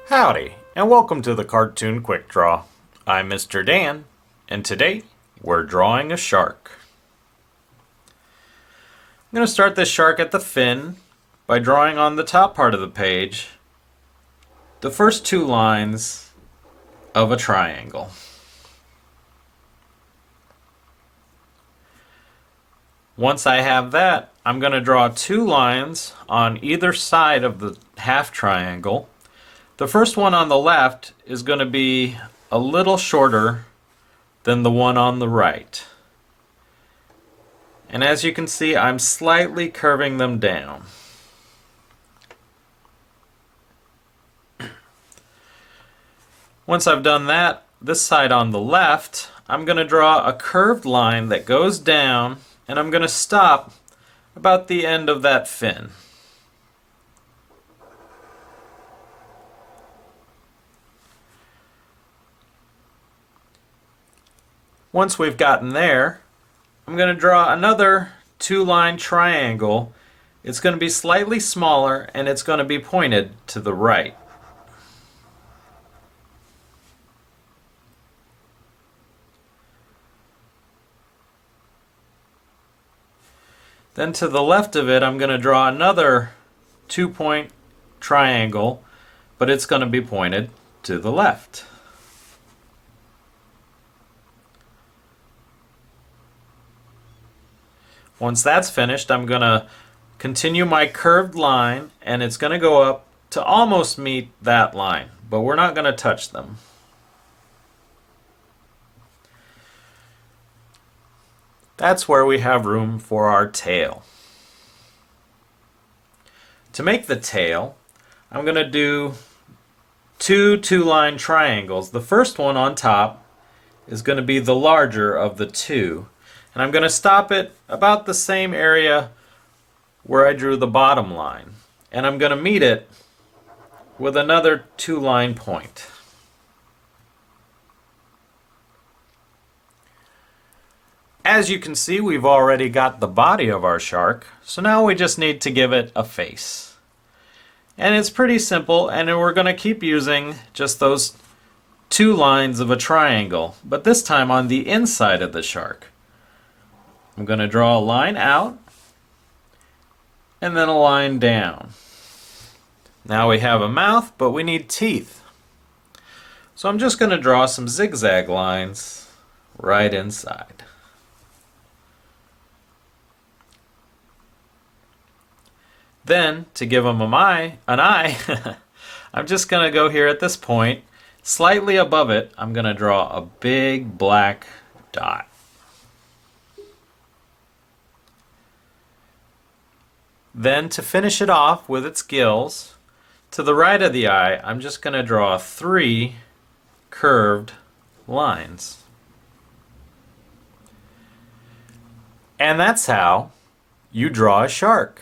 Howdy, and welcome to the Cartoon Quick Draw. I'm Mr. Dan, and today we're drawing a shark. I'm going to start this shark at the fin by drawing on the top part of the page the first two lines of a triangle. Once I have that, I'm going to draw two lines on either side of the half triangle. The first one on the left is going to be a little shorter than the one on the right. And as you can see, I'm slightly curving them down. Once I've done that, this side on the left, I'm going to draw a curved line that goes down, and I'm going to stop about the end of that fin. Once we've gotten there, I'm going to draw another two-line triangle. It's going to be slightly smaller and it's going to be pointed to the right. Then to the left of it, I'm going to draw another two-point triangle, but it's going to be pointed to the left. Once that's finished, I'm going to continue my curved line, and it's going to go up to almost meet that line, but we're not going to touch them. That's where we have room for our tail. To make the tail, I'm going to do two-line triangles. The first one on top is going to be the larger of the two. And I'm going to stop it about the same area where I drew the bottom line. And I'm going to meet it with another two-line point. As you can see, we've already got the body of our shark, so now we just need to give it a face. And it's pretty simple, and we're going to keep using just those two lines of a triangle, but this time on the inside of the shark. I'm going to draw a line out and then a line down. Now we have a mouth, but we need teeth. So I'm just going to draw some zigzag lines right inside. Then, to give them an eye, I'm just going to go here at this point, slightly above it, I'm going to draw a big black dot. Then, to finish it off with its gills, to the right of the eye, I'm just going to draw three curved lines. And that's how you draw a shark.